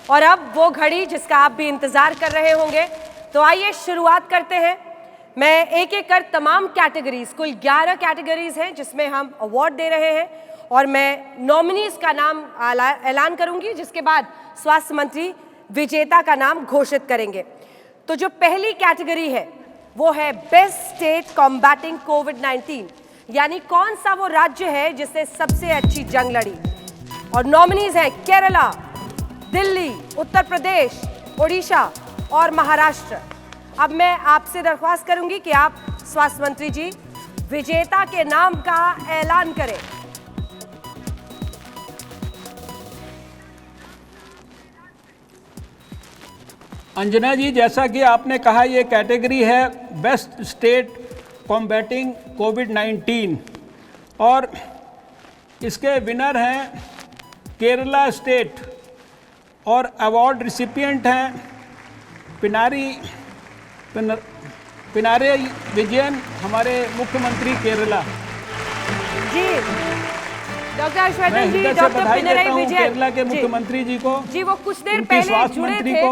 और अब वो घड़ी जिसका आप भी इंतजार कर रहे होंगे। तो आइए शुरुआत करते हैं। मैं एक एक कर तमाम कैटेगरीज, कुल 11 कैटेगरीज हैं जिसमें हम अवार्ड दे रहे हैं, और मैं नॉमिनीज का नाम ऐलान करूंगी, जिसके बाद स्वास्थ्य मंत्री विजेता का नाम घोषित करेंगे। तो जो पहली कैटेगरी है वो है बेस्ट स्टेट कॉम्बैटिंग कोविड-19, यानी कौन सा वो राज्य है जिसने सबसे अच्छी जंग लड़ी। और नॉमिनीज हैं केरला, दिल्ली, उत्तर प्रदेश, ओडिशा और महाराष्ट्र। अब मैं आपसे दरख्वास्त करूंगी कि आप स्वास्थ्य मंत्री जी विजेता के नाम का ऐलान करें। अंजना जी, जैसा कि आपने कहा, ये कैटेगरी है बेस्ट स्टेट कॉम्बैटिंग कोविड-19 और इसके विनर हैं केरला स्टेट और अवार्ड रिसिपिएंट हैं पिनारे विजयन, हमारे मुख्यमंत्री केरला। जी डॉक्टर हर्षवर्धन जी, डॉक्टर पिनारे विजयन केरला के मुख्यमंत्री जी को। जी वो कुछ देर पहले जुड़े थे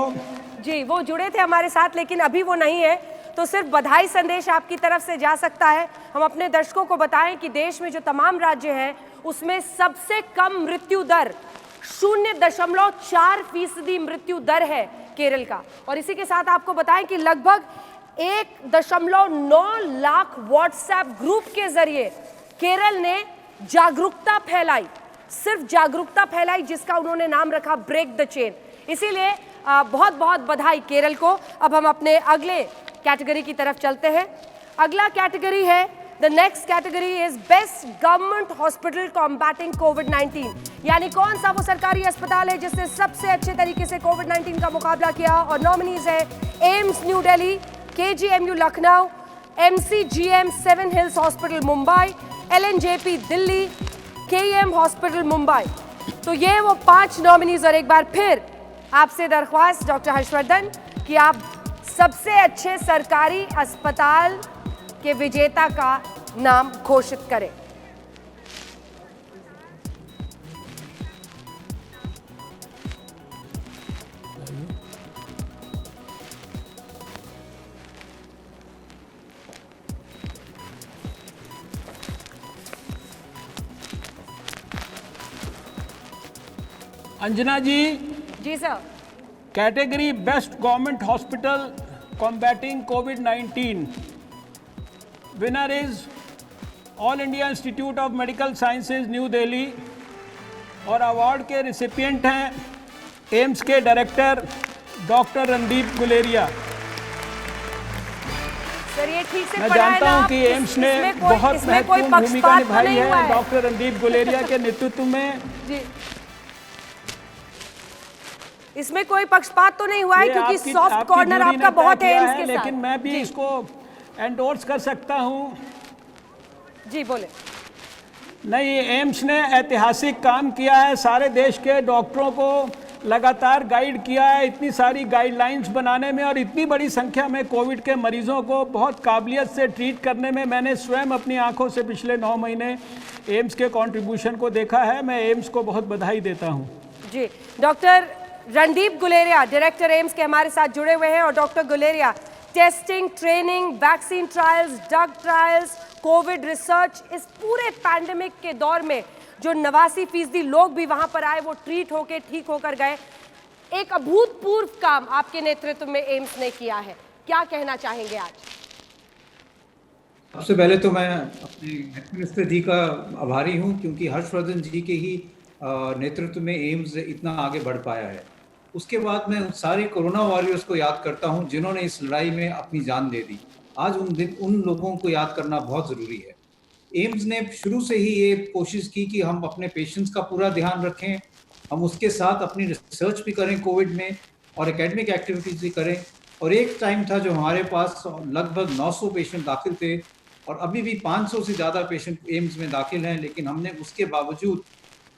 जी, वो जुड़े थे हमारे साथ, लेकिन अभी वो नहीं है, तो सिर्फ बधाई संदेश आपकी तरफ से जा सकता है। हम अपने दर्शकों को बताएं कि देश में जो तमाम राज्य हैं उसमें सबसे कम मृत्यु दर 0.4% मृत्यु दर है केरल का। और इसी के साथ आपको बताएं कि लगभग 1.9 लाख व्हाट्सएप ग्रुप के जरिए केरल ने जागरूकता फैलाई, सिर्फ जागरूकता फैलाई, जिसका उन्होंने नाम रखा ब्रेक द चेन। इसीलिए बहुत बहुत बधाई केरल को। अब हम अपने अगले कैटेगरी की तरफ चलते हैं। अगला कैटेगरी है, the next category is best government hospital combating कोविड-19, यानी कौन सा वो सरकारी अस्पताल है जिसने सबसे अच्छे तरीके से कोविड-19 का मुकाबला किया। और नॉमिनीज है AIIMS new Delhi, KGMU Lucknow, MCGM seven hills hospital Mumbai, LNJP Delhi, KEM hospital Mumbai. तो ये वो 5 नॉमिनीज। और एक बार फिर आपसे दरख्वास्त डॉक्टर हर्षवर्धन कि आप सबसे अच्छे सरकारी अस्पताल के विजेता का नाम घोषित करें। Anjana ji sir, category best government hospital combating कोविड-19 winner is all India institute of medical sciences new Delhi और अवार्ड के रिसिपिएंट हैं एम्स के director doctor Randeep Guleria. Sir ये ठीक से मैं जानता हूं कि एम्स ने बहुत महत्वपूर्ण भूमिका निभाई है डॉक्टर रणदीप गुलेरिया के नेतृत्व में। जी, इसमें कोई पक्षपात तो नहीं हुआ है, क्योंकि सॉफ्ट कॉर्नर आपका बहुत है एम्स के साथ। लेकिन मैं भी इसको एंडोर्स कर सकता हूं। जी बोले। नहीं, एम्स ने ऐतिहासिक काम किया है, सारे देश के डॉक्टरों को लगातार गाइड किया है इतनी सारी गाइडलाइंस बनाने में, और इतनी बड़ी संख्या में कोविड के मरीजों को बहुत काबिलियत से ट्रीट करने में मैंने स्वयं अपनी आंखों से पिछले 9 महीने एम्स के कंट्रीब्यूशन को देखा है। मैं एम्स को बहुत बधाई देता हूँ। जी, doctor Randeep Guleria director AIIMS के हमारे साथ जुड़े हुए हैं। और doctor Guleria, testing, training, vaccine trials, drug trials, COVID research, इस पूरे पैंडेमिक के दौर में जो 89% लोग भी वहां पर आए वो ट्रीट होकर ठीक होकर गए। एक अभूतपूर्व काम आपके नेतृत्व में एम्स ने किया है, क्या कहना चाहेंगे आज? सबसे पहले तो मैं अपने हेल्थ मिनिस्टर जी का आभारी हूं, क्योंकि हर्षवर्धन जी के ही नेतृत्व में एम्स इतना आगे बढ़ पाया है। उसके बाद मैं सारे कोरोना वॉरियर्स को याद करता हूं जिन्होंने इस लड़ाई में अपनी जान दे दी। आज उन लोगों को याद करना बहुत ज़रूरी है। एम्स ने शुरू से ही ये कोशिश की कि हम अपने पेशेंट्स का पूरा ध्यान रखें, हम उसके साथ अपनी रिसर्च भी करें कोविड में, और एकेडमिक एक्टिविटीज़ भी करें। और एक टाइम था जो हमारे पास लगभग 900 पेशेंट दाखिल थे, और अभी भी 500 से ज़्यादा पेशेंट एम्स में दाखिल हैं, लेकिन हमने उसके बावजूद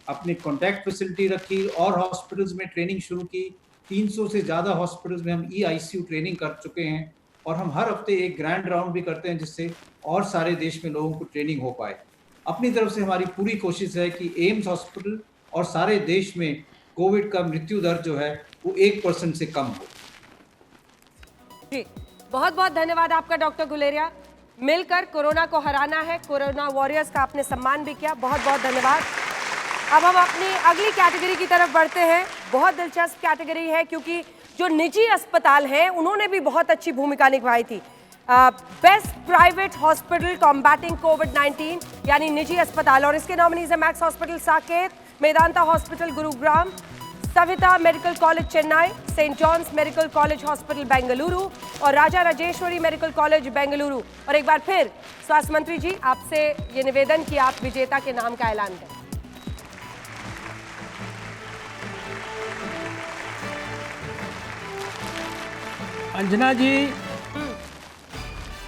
अपनी कॉन्टैक्ट फैसिलिटी रखी और हॉस्पिटल्स में ट्रेनिंग शुरू की। 300 से ज़्यादा हॉस्पिटल्स में हम ICU ट्रेनिंग कर चुके हैं, और हम हर हफ्ते एक ग्रैंड राउंड भी करते हैं जिससे और सारे देश में लोगों को ट्रेनिंग हो पाए। अपनी तरफ से हमारी पूरी कोशिश है कि एम्स हॉस्पिटल और सारे देश में कोविड का मृत्यु दर जो है वो 1% से कम हो। जी, बहुत बहुत धन्यवाद आपका डॉक्टर गुलेरिया। मिलकर कोरोना को हराना है, कोरोना वॉरियर्स का आपने सम्मान भी किया, बहुत बहुत धन्यवाद। अब हम अपनी अगली कैटेगरी की तरफ बढ़ते हैं। बहुत दिलचस्प कैटेगरी है क्योंकि जो निजी अस्पताल हैं उन्होंने भी बहुत अच्छी भूमिका निभाई थी। बेस्ट प्राइवेट हॉस्पिटल कॉम्बैटिंग कोविड-19 यानी निजी अस्पताल, और इसके नॉमिनीज है Max hospital Saket, Medanta hospital Gurugram, Saveetha medical college Chennai, Saint John's medical college hospital Bengaluru और राजा राजेश्वरी मेडिकल कॉलेज बेंगलुरु। और एक बार फिर स्वास्थ्य मंत्री जी, आपसे ये निवेदन कि आप विजेता के नाम का ऐलान करें। अंजना जी,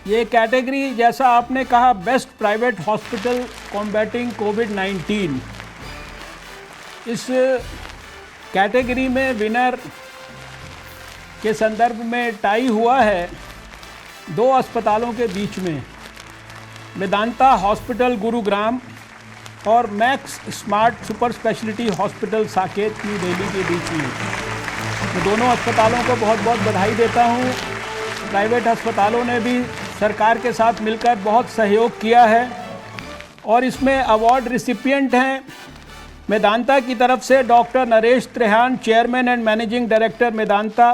ये कैटेगरी जैसा आपने कहा बेस्ट प्राइवेट हॉस्पिटल कॉम्बैटिंग कोविड-19, इस कैटेगरी में विनर के संदर्भ में टाई हुआ है दो अस्पतालों के बीच में, मेदांता हॉस्पिटल गुरुग्राम और max smart super speciality hospital Saket new Delhi के बीच में। मैं दोनों अस्पतालों को बहुत बहुत बधाई देता हूँ। प्राइवेट अस्पतालों ने भी सरकार के साथ मिलकर बहुत सहयोग किया है और इसमें अवार्ड रिसिपिएंट हैं मेदांता की तरफ से doctor Naresh Trehan, chairman and managing director Medanta,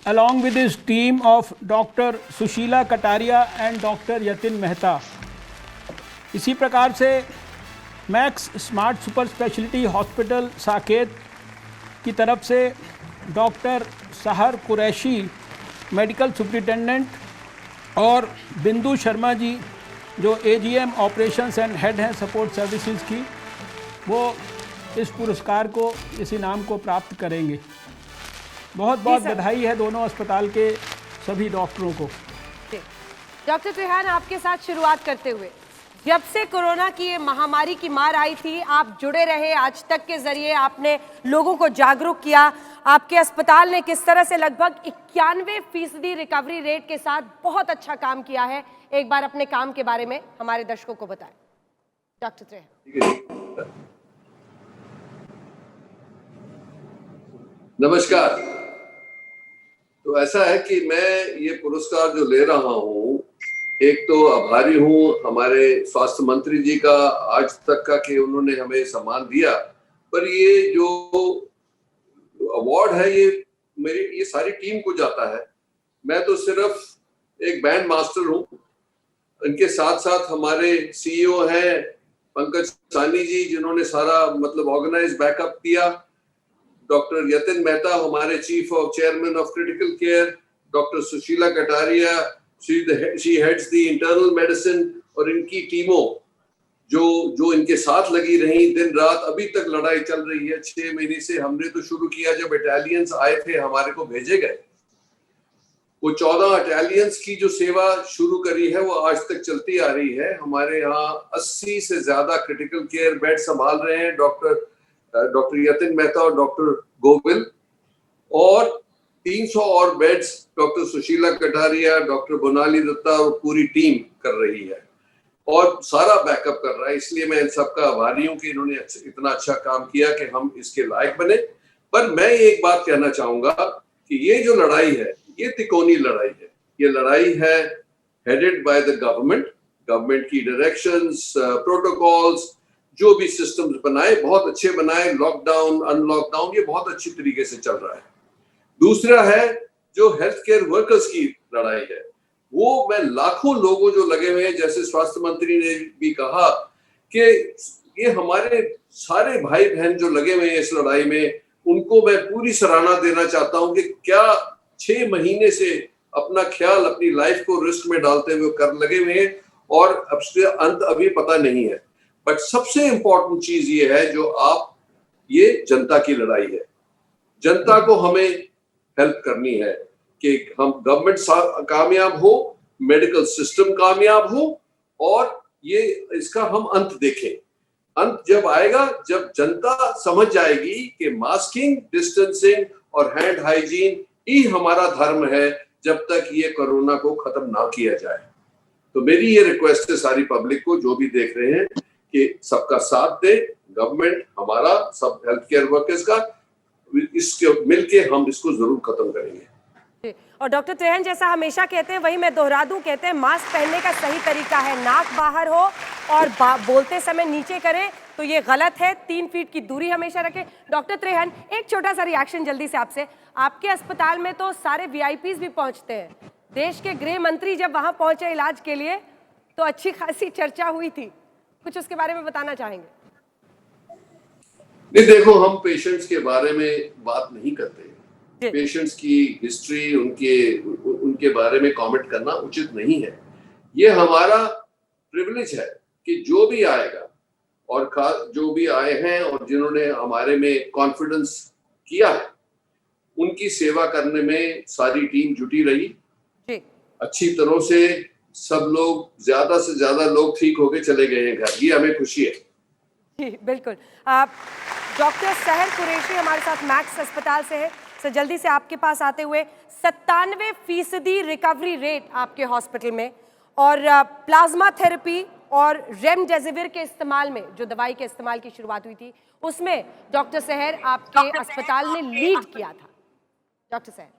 along with his team of Dr. Sushila Kataria and doctor Yatin Mehta. इसी प्रकार से max smart super speciality hospital Saket की तरफ से डॉक्टर सहर कुरैशी, मेडिकल सुपरिटेंडेंट, और बिंदु शर्मा जी जो एजीएम ऑपरेशंस एंड हेड हैं सपोर्ट सर्विसेज की, वो इस पुरस्कार को, इस इनाम को प्राप्त करेंगे। बहुत बहुत बधाई है दोनों अस्पताल के सभी डॉक्टरों को। डॉक्टर त्रेहान, आपके साथ शुरुआत करते हुए, जब से कोरोना की ये महामारी की मार आई थी, आप जुड़े रहे, आज तक के जरिए आपने लोगों को जागरूक किया। आपके अस्पताल ने किस तरह से लगभग 91% रिकवरी रेट के साथ बहुत अच्छा काम किया है, एक बार अपने काम के बारे में हमारे दर्शकों को बताएं डॉक्टर त्रेहान। नमस्कार। तो ऐसा है कि मैं ये पुरस्कार जो ले रहा हूँ, एक तो आभारी हूँ हमारे स्वास्थ्य मंत्री जी का आज तक का कि उन्होंने हमें सम्मान दिया, पर ये जो अवार्ड है ये सारी टीम को जाता है। मैं तो सिर्फ एक बैंड मास्टर हूँ। इनके साथ साथ हमारे सीईओ हैं पंकज सानी जी, जिन्होंने सारा मतलब ऑर्गेनाइज बैकअप दिया, डॉक्टर यतिन मेहता हमारे chief of chairman of critical care, doctor Sushila Kataria, she heads the internal medicine, और इनकी टीमों जो इनके साथ लगी रही दिन रात। अभी तक लड़ाई चल रही है 6 महीने से। हमने तो शुरू किया जब इटालियंस आए थे, हमारे को भेजे गए, वो 14 इटालियंस की जो सेवा शुरू करी है वो आज तक चलती आ रही है। हमारे यहाँ 80 से ज्यादा क्रिटिकल केयर बेड संभाल रहे हैं डॉक्टर यतिन मेहता और डॉक्टर गोविल, और 300 और beds doctor Sushila Kataria, doctor Bonali Datta और पूरी टीम कर रही है और सारा बैकअप कर रहा है। इसलिए मैं इन सबका आभारी हूँ कि इन्होंने इतना अच्छा काम किया कि हम इसके लायक बने। पर मैं एक बात कहना चाहूंगा कि ये जो लड़ाई है ये तिकोनी लड़ाई है। ये लड़ाई है हेडेड बाय द गवर्नमेंट की डायरेक्शंस, प्रोटोकॉल्स, जो भी सिस्टम्स बनाए बहुत अच्छे बनाए, लॉकडाउन अनलॉकडाउन ये बहुत अच्छी तरीके से चल रहा है। दूसरा है जो हेल्थ केयर वर्कर्स की लड़ाई है, वो मैं लाखों लोगों जो लगे हुए हैं, जैसे स्वास्थ्य मंत्री ने भी कहा कि ये हमारे सारे भाई बहन जो लगे हुए हैं इस लड़ाई में, उनको मैं पूरी सराहना देना चाहता हूं कि क्या 6 महीने से अपना ख्याल, अपनी लाइफ को रिस्क में डालते हुए कर लगे हुए हैं और अब से अंत अभी पता नहीं है। बट सबसे इंपॉर्टेंट चीज ये है जो ये जनता की लड़ाई है। जनता को हमें हेल्प करनी है कि हम गवर्नमेंट कामयाब हो, मेडिकल सिस्टम कामयाब हो और ये इसका हम अंत देखें। अंत जब आएगा जब जनता समझ जाएगी कि मास्किंग, डिस्टेंसिंग और हैंड हाइजीन ही हमारा धर्म है जब तक ये कोरोना को खत्म ना किया जाए। तो मेरी ये रिक्वेस्ट है सारी पब्लिक को जो भी देख रहे हैं कि सबका साथ दे, गवर्नमेंट हमारा, सब हेल्थ केयर वर्कर्स का, इसके मिलके हम इसको जरूर खत्म करेंगे। जी। और डॉक्टर त्रेहन, जैसा हमेशा कहते हैं वही मैं दोहरा दूं, कहते हैं मास्क पहनने का सही तरीका है नाक बाहर हो और बोलते समय नीचे करें, तो ये गलत है। 3 फीट की दूरी हमेशा रखें। डॉक्टर त्रेहन, एक छोटा सा रिएक्शन जल्दी से आपसे। आपके अस्पताल में तो सारे वीआईपीज भी पहुंचते हैं, देश के गृह मंत्री जब वहां पहुंचे इलाज के लिए तो अच्छी खासी चर्चा हुई थी, कुछ उसके बारे में बताना चाहेंगे? नहीं, देखो, हम पेशेंट्स के बारे में बात नहीं करते। पेशेंट्स की हिस्ट्री, उनके बारे में कमेंट करना उचित नहीं है। ये हमारा प्रिविलेज है कि जो भी आएगा और जो भी आए हैं और जिन्होंने हमारे में कॉन्फिडेंस किया है, उनकी सेवा करने में सारी टीम जुटी रही अच्छी तरह से। सब लोग, ज्यादा से ज्यादा लोग ठीक होके चले गए हैं घर, ये हमें खुशी है। जी बिल्कुल। डॉक्टर सहर कुरैशी हमारे साथ मैक्स अस्पताल से है। सर, जल्दी से आपके पास आते हुए, 97% रिकवरी रेट आपके हॉस्पिटल में, और प्लाज्मा थेरेपी और रेमडेसिविर के इस्तेमाल में, जो दवाई के इस्तेमाल की शुरुआत हुई थी, उसमें डॉक्टर सहर आपके अस्पताल ने लीड किया था। डॉक्टर सहर,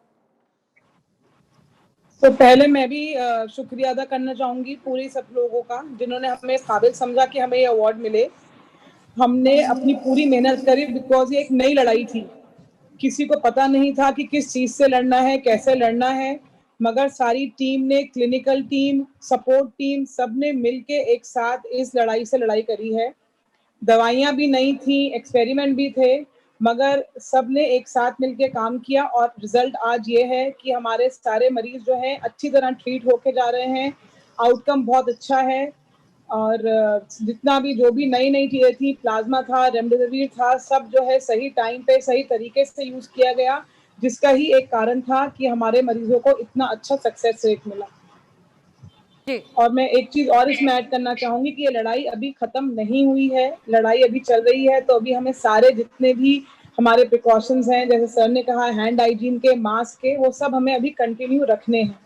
तो पहले मैं भी शुक्रिया अदा करना चाहूंगी पूरी सब लोगों का जिन्होंने हमें काबिल समझा कि हमें ये अवार्ड मिले। हमने अपनी पूरी मेहनत करी, बिकॉज ये एक नई लड़ाई थी। किसी को पता नहीं था कि किस चीज से लड़ना है, कैसे लड़ना है, मगर सारी टीम ने, क्लिनिकल टीम, सपोर्ट टीम, सबने मिलके एक साथ इस लड़ाई से लड़ाई करी है। दवाइयां भी नई थी, एक्सपेरिमेंट भी थे, मगर सबने एक साथ मिलके काम किया और रिजल्ट आज ये है कि हमारे सारे मरीज जो हैं अच्छी तरह ट्रीट होके जा रहे हैं। आउटकम बहुत अच्छा है। और जितना भी जो भी नई चीजें थी, प्लाज्मा था, रेमडेसिविर था, सब जो है सही टाइम पे सही तरीके से यूज किया गया, जिसका ही एक कारण था कि हमारे मरीजों को इतना अच्छा सक्सेस रेट मिला। और मैं एक चीज और इसमें ऐड करना चाहूंगी कि ये लड़ाई अभी खत्म नहीं हुई है, लड़ाई अभी चल रही है। तो अभी हमें सारे जितने भी हमारे प्रिकॉशंस हैं, जैसे सर ने कहा, हैंड हाइजीन के, मास्क के, वो सब हमें अभी कंटिन्यू रखने हैं,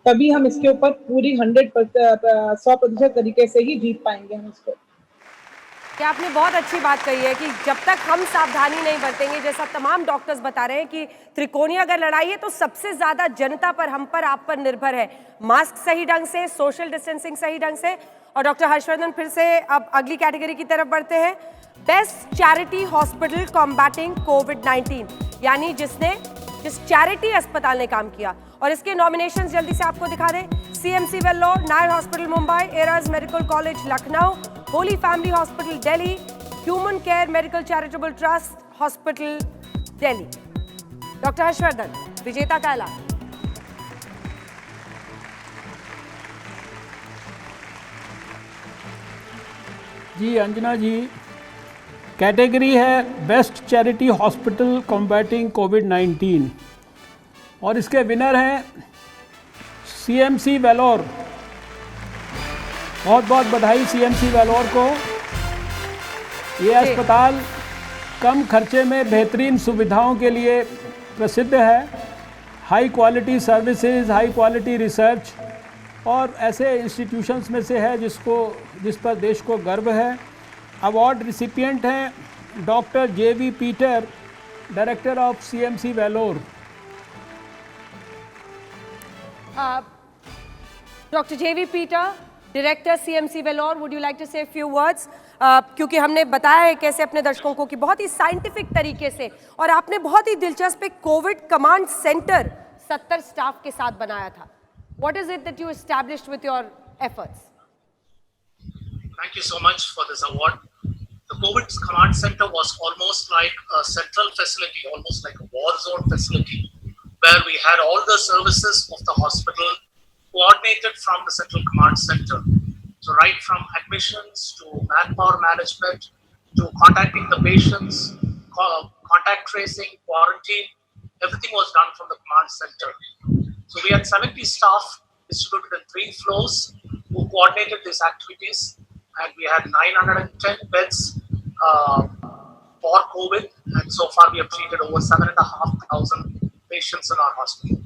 तभी हम इसके ऊपर पूरी 100% तरीके से ही जीत पाएंगे हम इसको। क्या आपने बहुत अच्छी बात कही है कि जब तक हम सावधानी नहीं बरतेंगे, जैसा तमाम डॉक्टर्स बता रहे हैं कि त्रिकोणीय अगर लड़ाई है तो सबसे ज्यादा जनता पर, हम पर, आप पर निर्भर है। मास्क सही ढंग से, सोशल डिस्टेंसिंग सही ढंग से। और डॉक्टर हर्षवर्धन, फिर से अब अगली कैटेगरी की तरफ बढ़ते हैं। बेस्ट चैरिटी हॉस्पिटल कॉम्बैटिंग कोविड-19, यानी जिस चैरिटी अस्पताल ने काम किया। और इसके नॉमिनेशंस जल्दी से आपको दिखा दें। CMC Vellore, Nair hospital Mumbai, eras medical college Lucknow, Holi family hospital Delhi, human care medical charitable trust hospital Delhi. Doctor Harshvardhan, विजेता का ऐलान। जी अंजना जी, कैटेगरी है बेस्ट चैरिटी हॉस्पिटल कॉम्बैटिंग कोविड-19 और इसके विनर हैं CMC वेल्लोर। बहुत बहुत बधाई CMC वेल्लोर को। ये अस्पताल कम खर्चे में बेहतरीन सुविधाओं के लिए प्रसिद्ध है। High quality services, high quality research और ऐसे इंस्टीट्यूशंस में से है जिस पर देश को गर्व है। अवार्ड रिसिपिएंट हैं doctor JV Peter, director of CMC Vellore. Doctor JV Peter, director CMC Vellore, would you like to say a few words? क्योंकि हमने बताया है कैसे अपने दर्शकों को कि बहुत ही साइंटिफिक तरीके से, और आपने बहुत ही दिलचस्प एक कोविड कमांड सेंटर 70 स्टाफ के साथ बनाया था। What is it that you established with your efforts? Thank you so much for this award. The COVID Command Center was almost like a central facility, almost like a war zone facility, where we had all the services of the hospital coordinated from the Central Command Center. So right from admissions to manpower management to contacting the patients, contact tracing, quarantine, everything was done from the command center. So we had 70 staff distributed in 3 floors who coordinated these activities, and we had 910 beds for COVID, and so far we have treated over 7,500 patients in our hospital.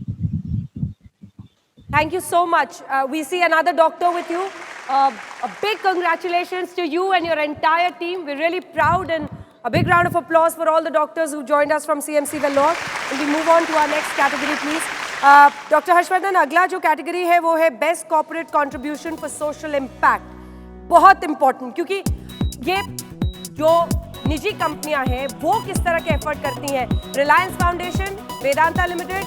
Thank you so much. We see another doctor with you. A big congratulations to you and your entire team. We're really proud and A big round of applause for all the doctors who joined us from CMC Vellore. And we move on to our next category, please. Dr. Harshvardhan, अगला जो category है वो है Best Corporate Contribution for Social Impact. बहुत important, क्योंकि ये जो निजी कंपनियां हैं वो किस तरह के एफर्ट करती हैं. Reliance foundation, Vedanta limited,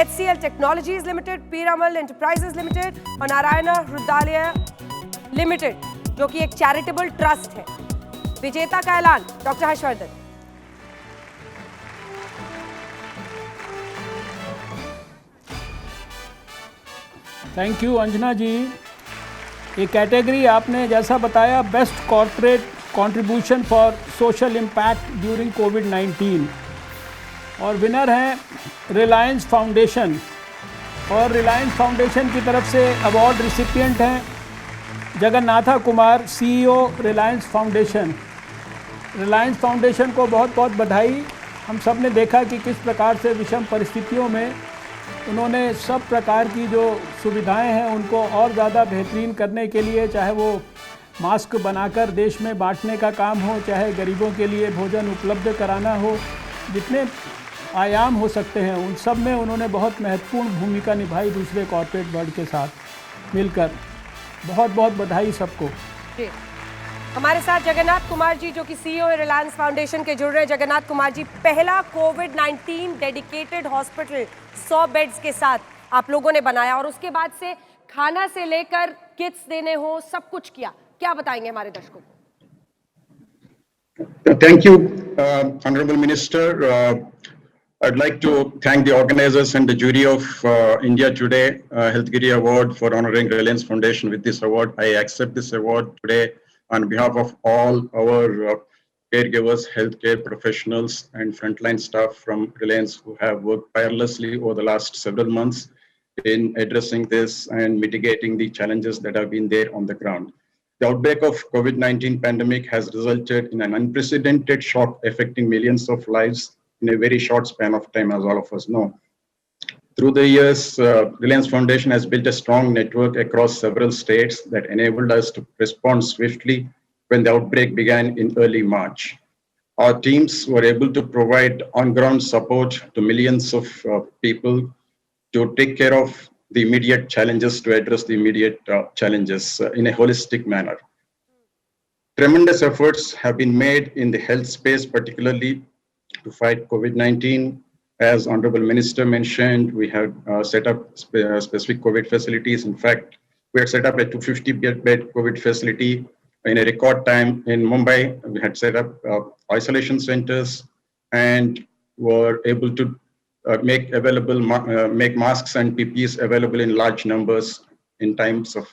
HCL Technologies Limited, Piramal Enterprises Limited और नारायण हृदयालय लिमिटेड, जो कि एक चैरिटेबल ट्रस्ट है. विजेता का ऐलान doctor Harshvardhan. Thank you Anjana ji. ये कैटेगरी आपने जैसा बताया, best corporate contribution for social impact during कोविड-19, और विनर हैं रिलायंस फाउंडेशन. और रिलायंस फाउंडेशन की तरफ से अवार्ड रिसिपिएंट हैं Jagannatha Kumar, CEO Reliance foundation. Reliance foundation को बहुत बहुत बधाई. हम सब ने देखा कि किस प्रकार से विषम परिस्थितियों में उन्होंने सब प्रकार की जो सुविधाएं हैं उनको और ज़्यादा बेहतरीन करने के लिए, चाहे वो मास्क बनाकर देश में बांटने का काम हो, चाहे गरीबों के लिए भोजन उपलब्ध कराना हो, जितने आयाम हो सकते हैं उन सब में उन्होंने बहुत महत्वपूर्ण भूमिका निभाई दूसरे कॉर्पोरेट वर्ल्ड के साथ मिलकर. बहुत बहुत बधाई सबको. हमारे साथ जगन्नाथ कुमार जी, जो कि CEO है रिलायंस फाउंडेशन के, जुड़ रहे हैं. जगन्नाथ कुमार जी, पहला कोविड-19 डेडिकेटेड हॉस्पिटल 100 बेड्स के साथ आप लोगों ने बनाया, और उसके बाद से खाना से लेकर किट्स देने हो, सब कुछ किया. क्या बताएंगे हमारे दर्शकों को? Thank you, Honorable Minister. I'd like to thank the organizers and the jury of India Today Healthgiri Award for honoring Reliance Foundation with this award. I accept this award today on behalf of all our caregivers, healthcare professionals, and frontline staff from Reliance who have worked tirelessly over the last several months in addressing this and mitigating the challenges that have been there on the ground. The outbreak of COVID-19 pandemic has resulted in an unprecedented shock affecting millions of lives in a very short span of time, as all of us know. Through the years, Reliance Foundation has built a strong network across several states that enabled us to respond swiftly when the outbreak began in early March. Our teams were able to provide on-ground support to millions of people to take care of the immediate challenges, to address the immediate challenges in a holistic manner. Tremendous efforts have been made in the health space, particularly to fight COVID-19. As Honorable Minister mentioned, we have set up specific COVID facilities. In fact, we had set up a 250-bed COVID facility in a record time in Mumbai. We had set up isolation centers and were able to make masks and PPEs available in large numbers in times of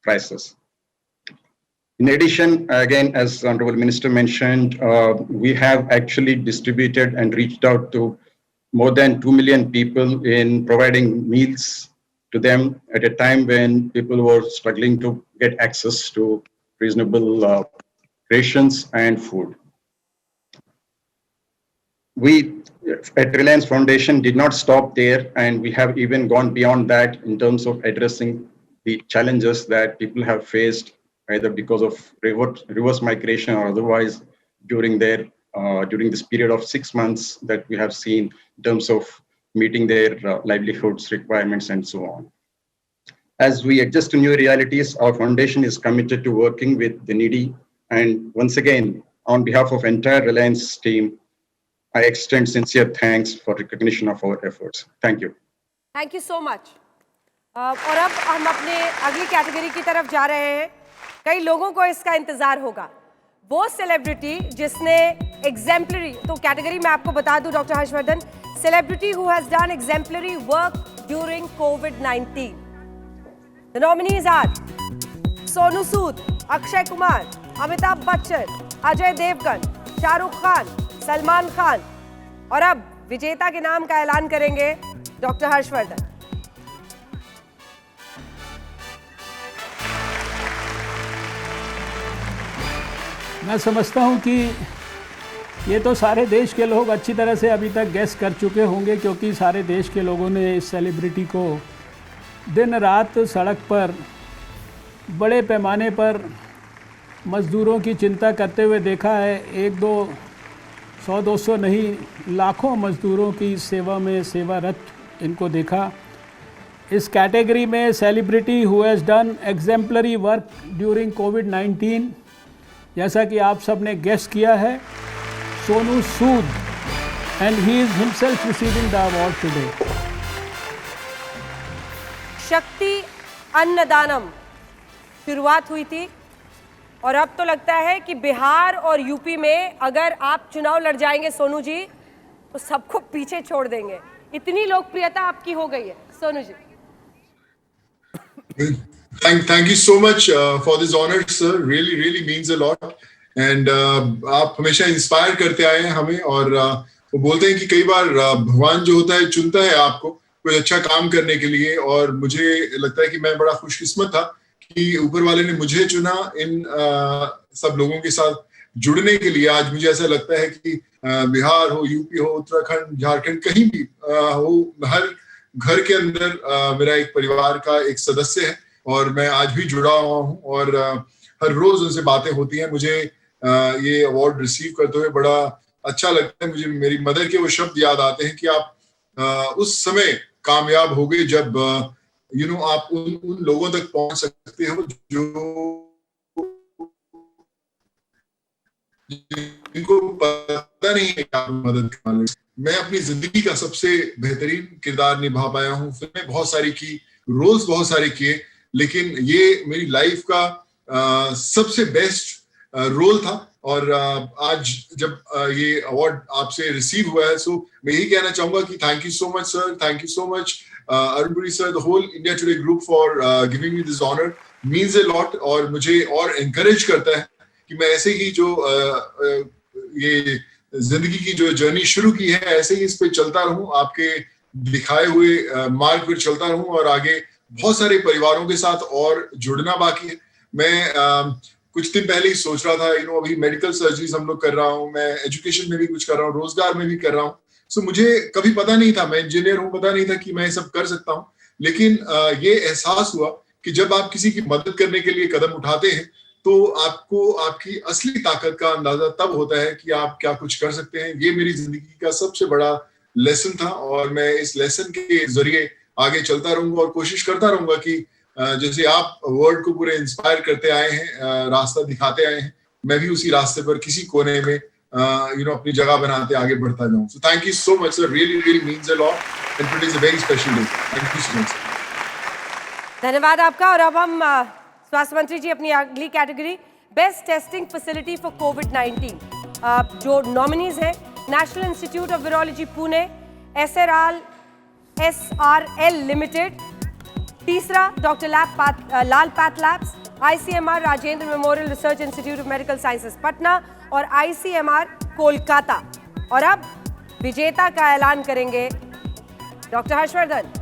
crisis. In addition, again, as Honorable Minister mentioned, we have actually distributed and reached out to more than 2 million people in providing meals to them at a time when people were struggling to get access to reasonable rations and food. We at Reliance Foundation did not stop there, and we have even gone beyond that in terms of addressing the challenges that people have faced either because of reverse migration or otherwise during this period of 6 months that we have seen in terms of meeting their livelihoods requirements and so on. As we adjust to new realities, our foundation is committed to working with the needy. And once again, on behalf of entire Reliance team, I extend sincere thanks for recognition of our efforts. Thank you. Thank you so much. और अब हम अपने अगली category की तरफ जा रहे हैं. कई लोगों को इसका इंतजार होगा. वो सेलिब्रिटी जिसने एग्जेम्पलरी, तो कैटेगरी मैं आपको बता दूं doctor Harshvardhan, celebrity who has done exemplary work during कोविड-19. The nominees are Sonu Sood, Akshay Kumar, Amitabh Bachchan, Ajay Devgan, Shahrukh Khan, Salman Khan. और अब विजेता के नाम का ऐलान करेंगे डॉक्टर हर्षवर्धन. मैं समझता हूं कि ये तो सारे देश के लोग अच्छी तरह से अभी तक गेस कर चुके होंगे, क्योंकि सारे देश के लोगों ने इस सेलिब्रिटी को दिन रात सड़क पर बड़े पैमाने पर मज़दूरों की चिंता करते हुए देखा है. एक दो 100-200 नहीं, लाखों मजदूरों की सेवा में सेवारत इनको देखा। इस कैटेगरी में celebrity who has done exemplary work during कोविड-19, जैसा कि आप सब ने गेस किया है, Sonu Sood, and he is himself receiving the award today. Shakti Annadanam शुरुआत हुई थी और अब तो लगता है कि बिहार और यूपी में अगर आप चुनाव लड़ जाएंगे सोनू जी तो सबको पीछे छोड़ देंगे, इतनी लोकप्रियता आपकी हो गई है Sonu ji. Thank you so much for this honor, sir. Really means a lot. And आप हमेशा इंस्पायर करते आए हैं हमें, और वो बोलते हैं कि कई बार भगवान जो होता है चुनता है आपको कोई अच्छा काम करने के लिए, और मुझे लगता है कि मैं बड़ा खुशकिस्मत था कि ऊपर वाले ने मुझे चुना इन सब लोगों के साथ जुड़ने के लिए। आज मुझे ऐसा लगता है कि बिहार हो, यूपी हो, उत्तराखंड, झारखंड, कहीं भी हो, हर घर के अंदर मेरा एक परिवार का एक सदस्य है और मैं आज भी जुड़ा हुआ हूँ, और हर रोज उनसे बातें होती हैं। मुझे ये अवार्ड रिसीव करते हुए बड़ा अच्छा लगता है। मुझे मेरी मदर के वो शब्द याद आते हैं कि आप उस समय कामयाब हो गए जब आप उन लोगों तक पहुंच सकते हो जो जिनको पता नहीं है आप मदद करने। मैं अपनी जिंदगी का सबसे बेहतरीन किरदार निभा पाया हूँ। फिल्में बहुत सारी की, रोल्स बहुत सारे किए, लेकिन ये मेरी लाइफ का सबसे बेस्ट रोल था। और आज जब ये अवार्ड आपसे रिसीव हुआ है, सो मैं यही कहना चाहूंगा कि thank you so much sir, thank you so much Arun Puri sir, the whole India Today group for giving me this honour, means a lot. और मुझे और एनकरेज करता है कि मैं ऐसे ही जो ये जिंदगी की जो जर्नी शुरू की है, ऐसे ही इस पे चलता रहूं, आपके दिखाए हुए मार्ग पर चलता रहूं, और आगे बहुत सारे परिवारों के साथ और जुड़ना बाकी है। मैं कुछ दिन पहले ही सोच रहा था, अभी मेडिकल सर्जरीज हम लोग कर रहा हूँ, मैं एजुकेशन में भी कुछ कर रहा हूँ, रोजगार में भी कर रहा हूँ। सो मुझे कभी पता नहीं था, मैं इंजीनियर हूँ, पता नहीं था कि मैं ये सब कर सकता हूँ। लेकिन ये एहसास हुआ कि जब आप किसी की मदद करने के लिए कदम उठाते हैं तो आपको आपकी असली ताकत का अंदाजा तब होता है कि आप क्या कुछ कर सकते हैं। ये मेरी जिंदगी का सबसे बड़ा लेसन था, और मैं इस लेसन के जरिए आगे चलता रहूंगा और कोशिश करता रहूंगा कि जैसे आप वर्ल्ड को पूरे इंस्पायर करते आए हैं, रास्ता दिखाते आए हैं, मैं भी उसी रास्ते पर किसी कोने में अपनी जगह बनाते आगे बढ़ता जाऊं। So thank you so much sir, really means a lot, and today is a very special day. Thank you so much. धन्यवाद आपका। और अब हम स्वास्थ्य मंत्री जी अपनी अगली category best testing facility for कोविड-19 जो नॉमिनीज हैं, national institute of virology Pune, SRL limited, तीसरा doctor Lal path labs, ICMR Rajendra memorial research institute of medical sciences Patna और ICMR कोलकाता। और अब विजेता का ऐलान करेंगे doctor Harshvardhan.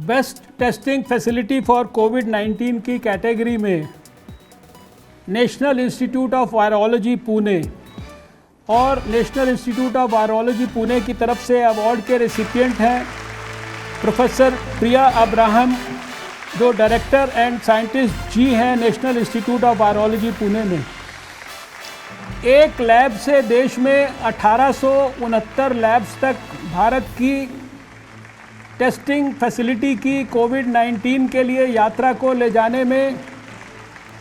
Best testing facility for कोविड-19 की कैटेगरी में national institute of virology Pune और national institute of virology Pune की तरफ से अवार्ड के रेसिपिएंट हैं प्रोफेसर प्रिया अब्राहम, जो डायरेक्टर एंड साइंटिस्ट जी हैं national institute of virology Pune में। एक लैब से देश में 1869 लैब्स तक भारत की टेस्टिंग फैसिलिटी की कोविड-19 के लिए यात्रा को ले जाने में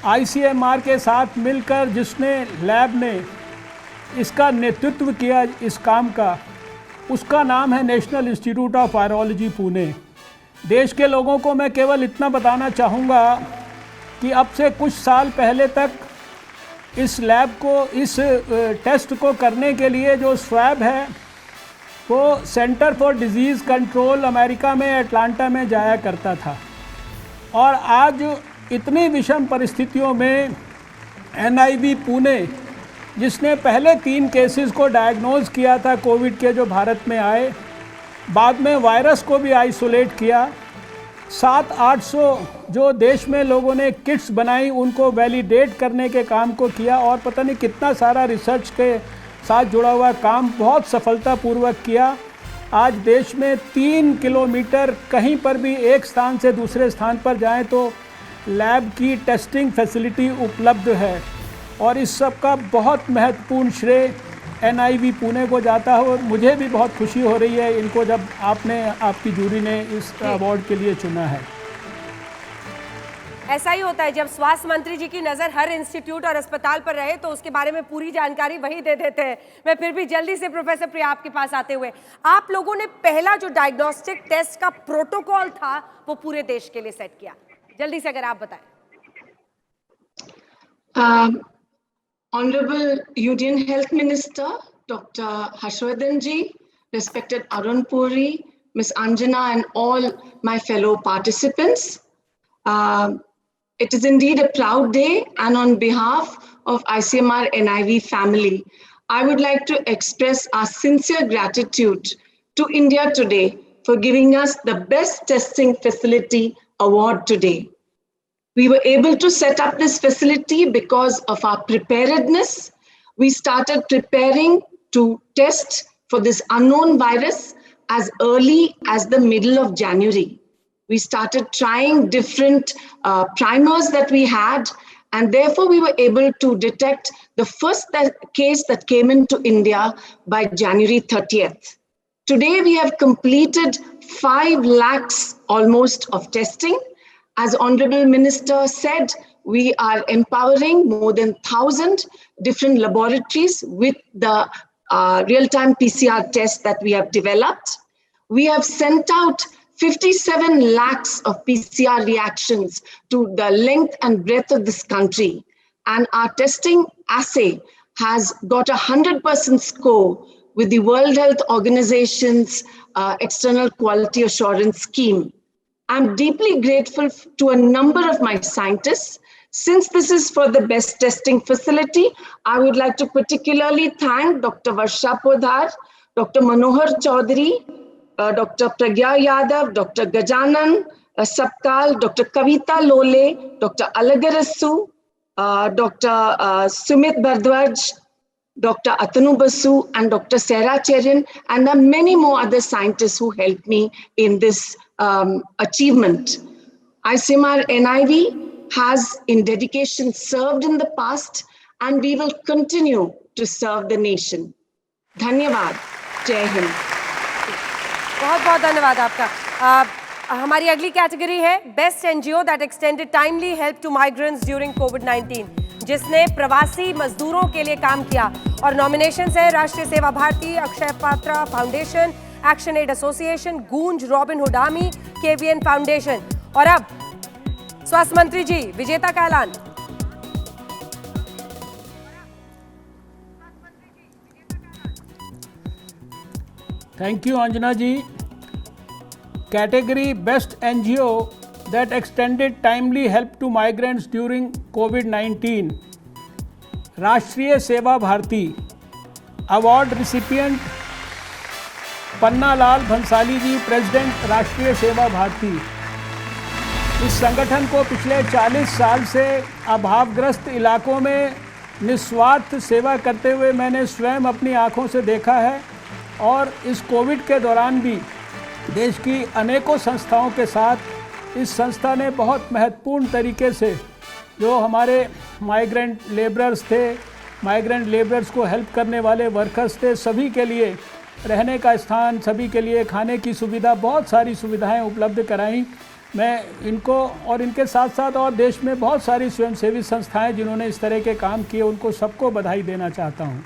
ICMR के साथ मिलकर जिसने लैब ने इसका नेतृत्व किया इस काम का, उसका नाम है national institute of virology Pune. देश के लोगों को मैं केवल इतना बताना चाहूँगा कि अब से कुछ साल पहले तक इस लैब को, इस टेस्ट को करने के लिए जो स्वैब है वो centre for disease control America में अटलांटा में जाया करता था। और आज इतनी विषम परिस्थितियों में NIV पुणे, जिसने पहले 3 केसेस को डायग्नोज किया था कोविड के जो भारत में आए, बाद में वायरस को भी आइसोलेट किया, 700-800 जो देश में लोगों ने किट्स बनाई उनको वैलिडेट करने के काम को किया, और पता नहीं कितना सारा रिसर्च के साथ जुड़ा हुआ काम बहुत सफलतापूर्वक किया। आज देश में 3 किलोमीटर कहीं पर भी एक स्थान से दूसरे स्थान पर जाएं तो लैब की टेस्टिंग फैसिलिटी उपलब्ध है और इस सब का बहुत महत्वपूर्ण श्रेय NIV पुणे को जाता है और मुझे भी बहुत खुशी हो रही है इनको जब आपकी जूरी ने इस अवार्ड के लिए चुना है। ऐसा ही होता है जब स्वास्थ्य मंत्री जी की नज़र हर इंस्टीट्यूट और अस्पताल पर रहे तो उसके बारे में पूरी जानकारी वही दे देते हैं। मैं फिर भी जल्दी से प्रोफेसर प्रिया आपके पास आते हुए, आप लोगों ने पहला जो डायग्नोस्टिक टेस्ट का प्रोटोकॉल था वो पूरे देश के लिए सेट किया, जल्दी से अगर आप बताएं। Honorable Union Health Minister Dr. Harshvardhan ji, respected Arun Puri, Ms. Anjana and all my fellow participants. It is indeed a proud day, and on behalf of ICMR NIV family, I would like to express our sincere gratitude to India Today for giving us the Best Testing Facility Award today. We were able to set up this facility because of our preparedness. We started preparing to test for this unknown virus as early as the middle of January. We started trying different primers that we had, and therefore we were able to detect the first case that came into India by January 30th. Today we have completed 5 lakhs almost of testing. As Honorable Minister said, we are empowering more than 1,000 different laboratories with the real-time PCR test that we have developed. We have sent out 57 lakhs of PCR reactions to the length and breadth of this country. And our testing assay has got 100% score with the World Health Organization's external quality assurance scheme. I'm deeply grateful to a number of my scientists. Since this is for the best testing facility, I would like to particularly thank Dr. Varsha Podhar, Dr. Manohar Chaudhary, Dr. Pragya Yadav, Dr. Gajanan Sapkal, Dr. Kavita Lole, Dr. Alagarasu, Dr. Sumit Bhardwaj, Dr. Atanu Basu, and Dr. Sarah Cherin, and there are many more other scientists who helped me in this achievement. ICMR NIV has in dedication served in the past, and we will continue to serve the nation. Dhanyavad. Jai Hind. बहुत बहुत धन्यवाद आपका। हमारी अगली category है best NGO that extended timely help to migrants during कोविड-19, जिसने प्रवासी मजदूरों के लिए काम किया। और नॉमिनेशंस है Rashtriya Seva Bharati, Akshaya Patra foundation, action aid association, Goonj, Robin Hood army, KVN foundation. और अब स्वास्थ्य मंत्री जी विजेता का ऐलान। Thank you Anjana ji. Category best NGO that extended timely help to migrants during कोविड-19, Rashtriya Seva Bharati. Award recipient Panna Lal Bhansali ji, president Rashtriya Seva Bharti. इस संगठन को पिछले 40 साल से अभावग्रस्त इलाकों में निस्वार्थ सेवा करते हुए मैंने स्वयं अपनी आंखों से देखा है और इस कोविड के दौरान भी देश की अनेकों संस्थाओं के साथ इस संस्था ने बहुत महत्वपूर्ण तरीके से जो हमारे माइग्रेंट लेबरर्स थे, माइग्रेंट लेबरर्स को हेल्प करने वाले वर्कर्स थे, सभी के लिए रहने का स्थान, सभी के लिए खाने की सुविधा, बहुत सारी सुविधाएं उपलब्ध कराई। मैं इनको और इनके साथ साथ और देश में बहुत सारी स्वयंसेवी संस्थाएं जिन्होंने इस तरह के काम किए, उनको सबको बधाई देना चाहता हूँ।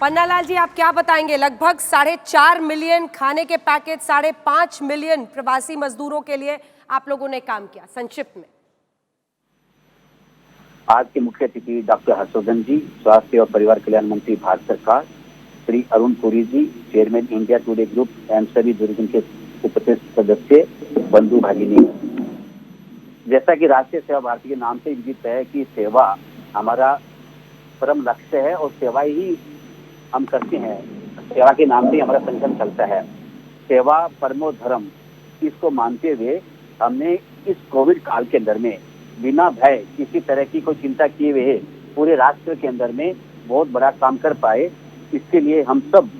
पन्नालाल जी, आप क्या बताएंगे? लगभग 4.5 मिलियन खाने के पैकेट, 5.5 मिलियन प्रवासी मजदूरों के लिए आप लोगों ने काम किया, संक्षिप्त में। आज के मुख्य अतिथि डॉक्टर हर्षवर्धन जी, स्वास्थ्य और परिवार कल्याण मंत्री भारत सरकार, श्री अरुण पुरी जी, चेयरमैन इंडिया टुडे ग्रुप एवं सभी दूरदर्शन के उपस्थित सदस्य, बंधु भगिनी। जैसा कि राष्ट्रीय सेवा भारती के नाम से विदित है कि सेवा हमारा परम लक्ष्य है और सेवा ही हम करते हैं। सेवा के नाम से हमारा संगठन चलता है। सेवा परमो धर्म, इसको मानते हुए हमने इस कोविड काल के अंदर में बिना भय किसी तरह की कोई चिंता किए हुए पूरे राष्ट्र के अंदर में बहुत बड़ा काम कर पाए। इसके लिए हम सब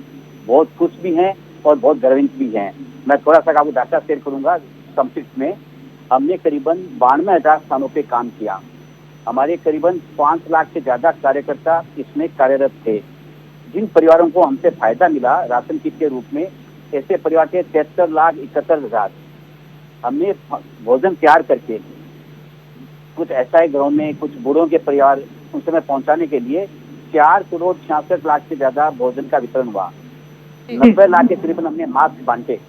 बहुत खुश भी हैं और बहुत गर्वित भी हैं। मैं थोड़ा सा आपको डाटा शेयर करूंगा संक्षिप्त में। हमने करीबन 92,000 स्थानों पे काम किया। हमारे करीबन 5 लाख से ज्यादा कार्यकर्ता इसमें कार्यरत थे। जिन परिवारों को हमसे फायदा मिला राशन किट के रूप में, ऐसे परिवार थे 73,71,000। हमने भोजन तैयार करके कुछ ऐसा घरों में, कुछ बूढ़ों के परिवार उन समय पहुंचाने के लिए 4,66,00,000 से ज्यादा भोजन का वितरण हुआ। 90 लाख के करीबन हमने मास्क बांटे।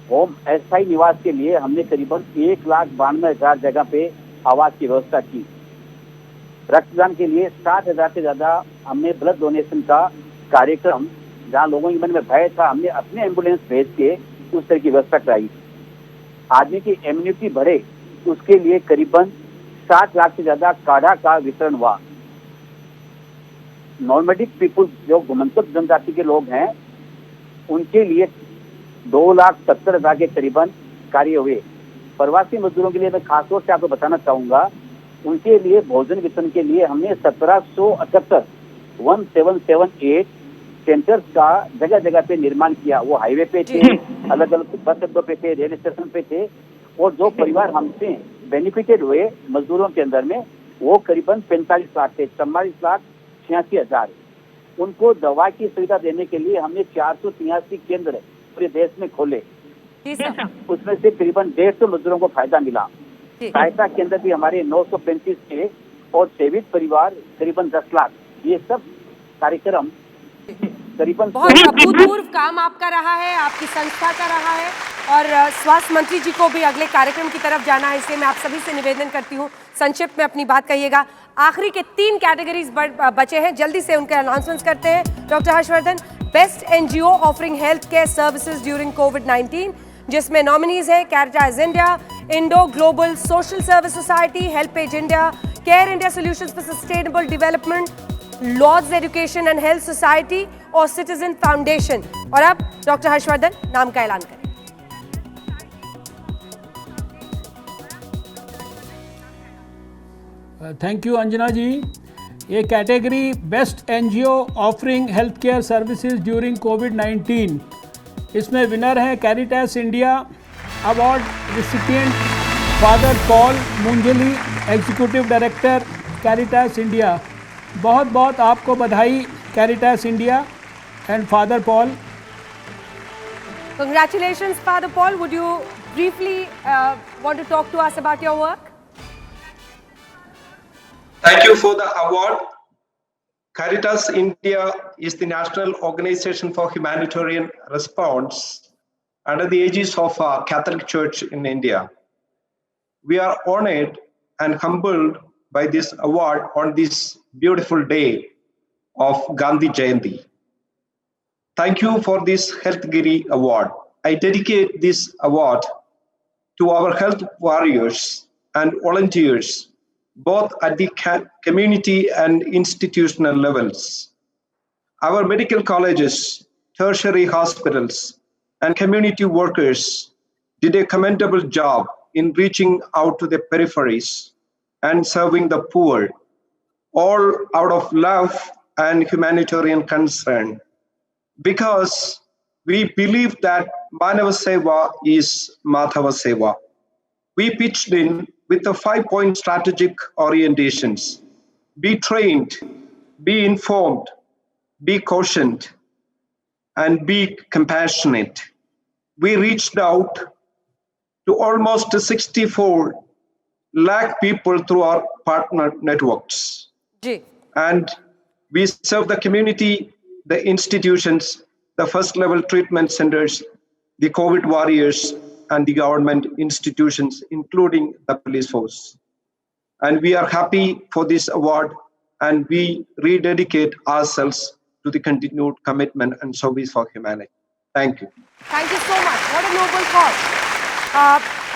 होम अस्थायी निवास के लिए हमने करीबन 1,92,000 जगह पे आवास की व्यवस्था की। रक्तदान के लिए 60,000 से ज्यादा हमने ब्लड डोनेशन का कार्यक्रम, जहाँ लोगों के मन में भय था, हमने अपने एम्बुलेंस भेज के उस तरह की व्यवस्था कराई। आदमी की इम्यूनिटी बढ़े उसके लिए करीबन 60 लाख से ज्यादा काढ़ा का वितरण हुआ। नॉर्मेडिक पीपुल, जो घुमंतक जनजाति के लोग हैं, उनके लिए 2,70,000 के करीबन कार्य हुए। प्रवासी मजदूरों के लिए मैं खासतौर से आपको बताना चाहूंगा, उनके लिए भोजन वितरण के लिए हमने 1778 सेंटर्स का जगह जगह पे निर्माण किया। वो हाईवे पे थे, अलग अलग बस अड्डों पे थे, रेल स्टेशन पे थे। और जो परिवार हमसे बेनिफिटेड हुए मजदूरों के अंदर में, वो करीबन 45 लाख थे, 44,86,000। उनको दवा की सुविधा देने के लिए हमने 483 केंद्र पूरे देश में खोले। उसमें से करीबन 150 मजदूरों को फायदा मिला। सहायता केंद्र भी हमारे 935 थे और सेवित परिवार करीबन 10 लाख। ये सब कार्यक्रम करीबन बहुत अभूतपूर्व काम आपका रहा है, आपकी संस्था का रहा है। और स्वास्थ्य मंत्री जी को भी अगले कार्यक्रम की तरफ जाना है, इसलिए मैं आप सभी से निवेदन करती हूँ संक्षिप्त में अपनी बात कहिएगा। आखिरी के 3 कैटेगरीज बचे हैं, जल्दी से उनके अनाउंसमेंट्स करते हैं। Doctor Harshvardhan, best NGO offering health care services during कोविड-19, जिसमें नॉमिनीज है Caritas India, Indo global social service society, HelpAge India, Care India solutions for sustainable development, Lords education and health society और सिटीजन फाउंडेशन। और अब doctor Harshvardhan नाम का ऐलान करें। Thank you Anjana ji. ये category best NGO offering health care services during कोविड-19, इसमें विनर है Caritas India, award recipient father Paul Moonjely, executive director Caritas India. बहुत बहुत आपको बधाई Caritas India and father Paul. Congratulations, Father Paul. Would you briefly want to talk to us about your work? Thank you for the award. Caritas India is the national organization for humanitarian response under the aegis of Catholic Church in India. We are honored and humbled by this award on this beautiful day of Gandhi Jayanti. Thank you for this Healthgiri Award. I dedicate this award to our health warriors and volunteers, both at the community and institutional levels. Our medical colleges, tertiary hospitals, and community workers did a commendable job in reaching out to the peripheries and serving the poor, all out of love and humanitarian concern. Because we believe that Manava Seva is Madhava Seva. We pitched in with the 5-point strategic orientations: be trained, be informed, be cautioned, and be compassionate. We reached out to almost 64 lakh people through our partner networks. And we serve the community, the institutions, the first level treatment centers, the COVID warriors, and the government institutions, including the police force. And we are happy for this award, and we rededicate ourselves to the continued commitment and service for humanity. Thank you. Thank you so much. What a noble cause.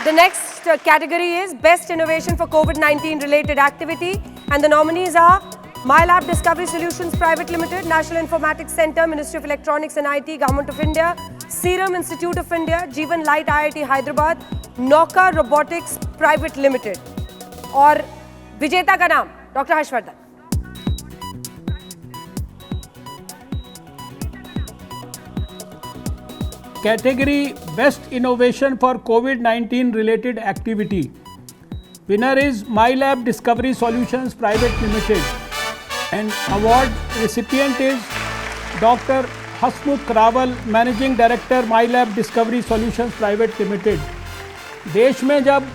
The next category is Best Innovation for COVID-19 related activity, and the nominees are MyLab Discovery Solutions Private Limited, National Informatics Center, Ministry of Electronics and IT, Government of India, Serum Institute of India, Jeevan Light IIT Hyderabad, Nauka Robotics Private Limited. और विजेता का नाम doctor Harshvardhan. category Best Innovation for COVID-19 related activity. Winner is MyLab Discovery Solutions Private Limited and award recipient is Dr. Hasmukh Rawal, Managing Director MyLab Discovery Solutions Private Limited. देश में जब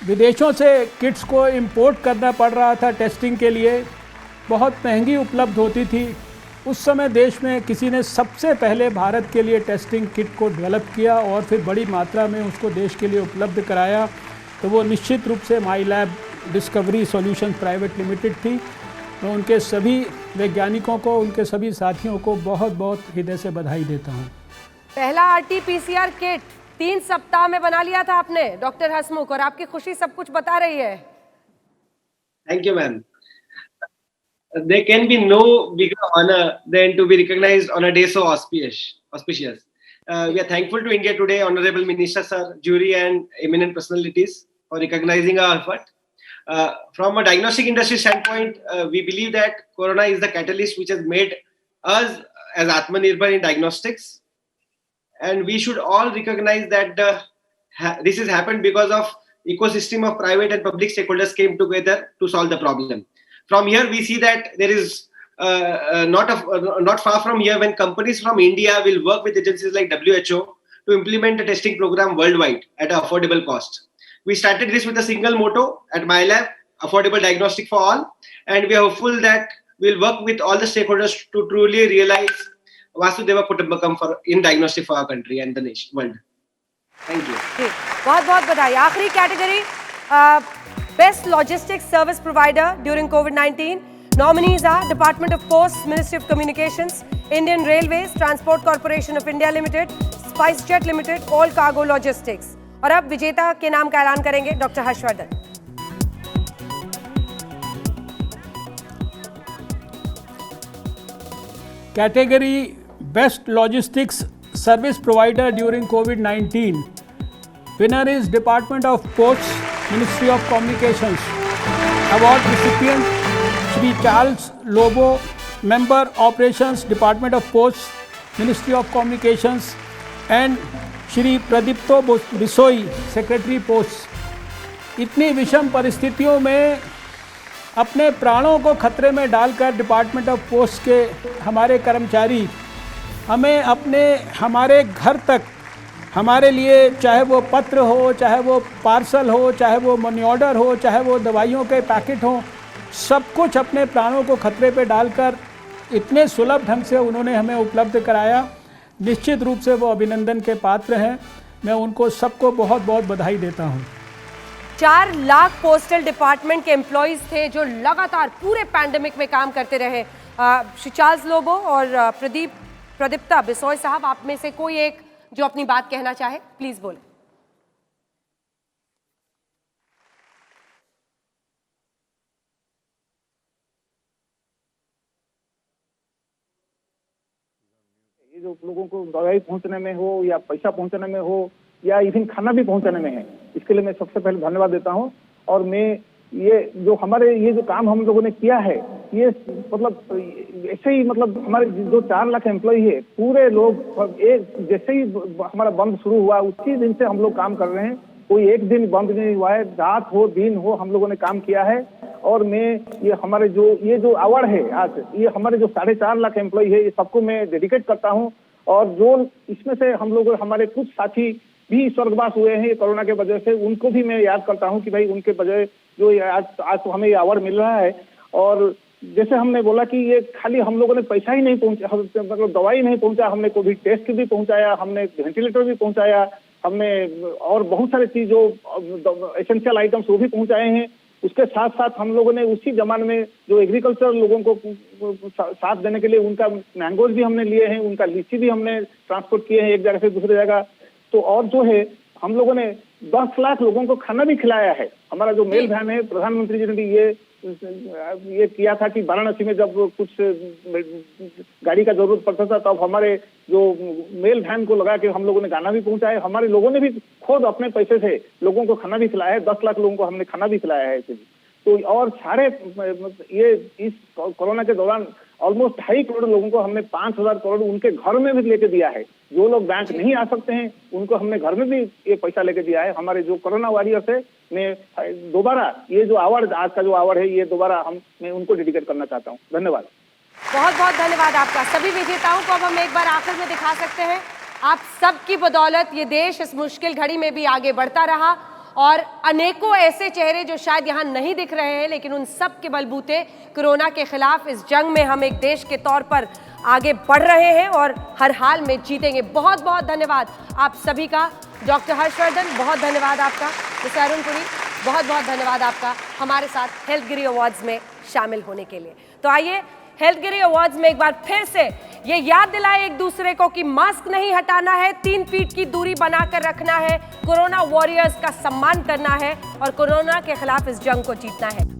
विदेशों से kits को इंपोर्ट करना पड़ रहा था टेस्टिंग के लिए, बहुत महंगी उपलब्ध होती थी, उस समय देश में किसी ने सबसे पहले भारत के लिए टेस्टिंग किट को डेवलप किया और फिर बड़ी मात्रा में उसको देश के लिए उपलब्ध कराया, तो वो निश्चित रूप से माईलैब डिस्कवरी सॉल्यूशंस प्राइवेट लिमिटेड थी। मैं उनके सभी वैज्ञानिकों को, उनके सभी साथियों को बहुत बहुत हृदय से बधाई देता हूँ। पहला RT-PCR किट 3 सप्ताह में बना लिया था आपने डॉक्टर हसमुख, और आपकी खुशी सब कुछ बता रही है। Thank you, ma'am. There can be no bigger honor than to be recognized on a day so auspicious. We are thankful to India Today, Honorable Minister Sir, jury and eminent personalities for recognizing our effort. From a diagnostic industry standpoint, we believe that Corona is the catalyst which has made us as Atmanirbhar in diagnostics. And we should all recognize that this has happened because of ecosystem of private and public stakeholders came together to solve the problem. From here, we see that there is not far from here when companies from India will work with agencies like WHO to implement a testing program worldwide at an affordable cost. We started this with a single motto at MyLab, affordable diagnostic for all, and we are hopeful that we'll work with all the stakeholders to truly realize Vasudhaiva Kutumbakam in diagnostic for our country and the nation, world. Thank you. बहुत बहुत बधाई। आखिरी category best logistics service provider during covid. Nominees are Department of Posts, Ministry of Communications, Indian Railways, Transport Corporation of India Limited, SpiceJet Limited, All Cargo Logistics। और अब विजेता के नाम का ऐलान करेंगे doctor Harshvardhan. Category Best Logistics Service Provider during COVID-19. Winner is Department of Posts, Ministry of Communications. Award recipient Shri Charles Lobo, Member Operations, Department of Posts, Ministry of Communications, and Shri Pradipto Bisoi, Secretary Posts. इतनी विषम परिस्थितियों में अपने प्राणों को खतरे में डालकर डिपार्टमेंट ऑफ पोस्ट के हमारे कर्मचारी हमें हमारे घर तक हमारे लिए, चाहे वो पत्र हो, चाहे वो पार्सल हो, चाहे वो मनी ऑर्डर हो, चाहे वो दवाइयों के पैकेट हो, सब कुछ अपने प्राणों को खतरे पे डालकर इतने सुलभ ढंग से उन्होंने हमें उपलब्ध कराया। निश्चित रूप से वो अभिनंदन के पात्र हैं। मैं उनको सबको बहुत बहुत बधाई देता हूँ। 4 लाख पोस्टल डिपार्टमेंट के एम्प्लॉइज थे जो लगातार पूरे पैंडेमिक में काम करते रहे। श्री चार्ल्स लोबो और प्रदीप्ता बिसोय साहब, आप में से कोई एक जो अपनी बात कहना चाहे, प्लीज बोले। ये जो लोगों को दवाई पहुंचने में हो या पैसा पहुंचने में हो या इवन खाना भी पहुंचाने में है, इसके लिए मैं सबसे पहले धन्यवाद देता हूं। और मैं ये जो काम हम लोगों ने किया है, ये मतलब ऐसे ही मतलब हमारे जो 4 लाख एम्प्लॉय है, पूरे लोग एक जैसे ही हमारा बंद शुरू हुआ उसी दिन से हम लोग काम कर रहे हैं। कोई एक दिन बंद नहीं हुआ है, रात हो दिन हो हम लोगों ने काम किया है। और मैं ये हमारे जो अवार्ड है आज, ये हमारे जो 4.5 लाख एम्प्लॉय है, ये सबको मैं डेडिकेट करता हूँ। और जो इसमें से हम लोग हमारे कुछ साथी भी स्वर्गवास हुए हैं कोरोना के वजह से, उनको भी मैं याद करता हूं कि भाई उनके वजह जो आज तो हमें ये अवार्ड मिल रहा है। और जैसे हमने बोला कि ये खाली हम लोगों ने पैसा ही नहीं पहुंचा, मतलब दवाई नहीं पहुंचा, हमने कोविड टेस्ट भी पहुंचाया, हमने वेंटिलेटर भी पहुंचाया, हमने और बहुत सारे चीज जो एसेंशियल आइटम्स वो भी पहुंचाए हैं। उसके साथ साथ हम लोगों ने उसी जमाने में जो एग्रीकल्चर लोगों को साथ देने के लिए उनका मैंगोज भी हमने लिए हैं, उनका लीची भी हमने ट्रांसपोर्ट किए हैं एक जगह से दूसरी जगह। तो और जो है हम लोगों ने 10 लाख लोगों को खाना भी खिलाया है। हमारा जो मेल वैन है, प्रधानमंत्री जी ने भी ये किया था कि वाराणसी में जब कुछ गाड़ी का जरूरत पड़ता था तब हमारे जो मेल वैन को लगा के हम लोगों ने खाना भी पहुंचाया। हमारे लोगों ने भी खुद अपने पैसे से लोगों को खाना भी खिलाया है। 10 लाख लोगों को हमने खाना भी खिलाया है। तो और सारे ये इस कोरोना के दौरान ऑलमोस्ट 2.5 करोड़ लोगों को हमने 5,000 करोड़ उनके घर में भी लेके दिया है। जो लोग बैंक नहीं आ सकते हैं उनको हमने घर में भी ये पैसा लेके दिया है। हमारे जो कोरोना वॉरियर्स है, मैं दोबारा ये जो अवार्ड, आज का जो अवार्ड है, ये दोबारा मैं उनको डेडिकेट करना चाहता हूँ। धन्यवाद। बहुत बहुत धन्यवाद आपका। सभी विजेताओं को अब हम एक बार आखिर में दिखा सकते हैं। आप सबकी बदौलत ये देश इस मुश्किल घड़ी में भी आगे बढ़ता रहा और अनेकों ऐसे चेहरे जो शायद यहाँ नहीं दिख रहे हैं, लेकिन उन सब के बलबूते कोरोना के खिलाफ इस जंग में हम एक देश के तौर पर आगे बढ़ रहे हैं और हर हाल में जीतेंगे। बहुत बहुत धन्यवाद आप सभी का। डॉक्टर हर्षवर्धन, बहुत धन्यवाद आपका। मिस्टर अरुण पुरी, बहुत बहुत धन्यवाद आपका हमारे साथ हेल्थगिरी अवार्ड्स में शामिल होने के लिए। तो आइए हेल्थगिरी अवार्ड्स में एक बार फिर से ये याद दिलाए एक दूसरे को कि मास्क नहीं हटाना है, 3 फीट की दूरी बनाकर रखना है, कोरोना वॉरियर्स का सम्मान करना है और कोरोना के खिलाफ इस जंग को जीतना है।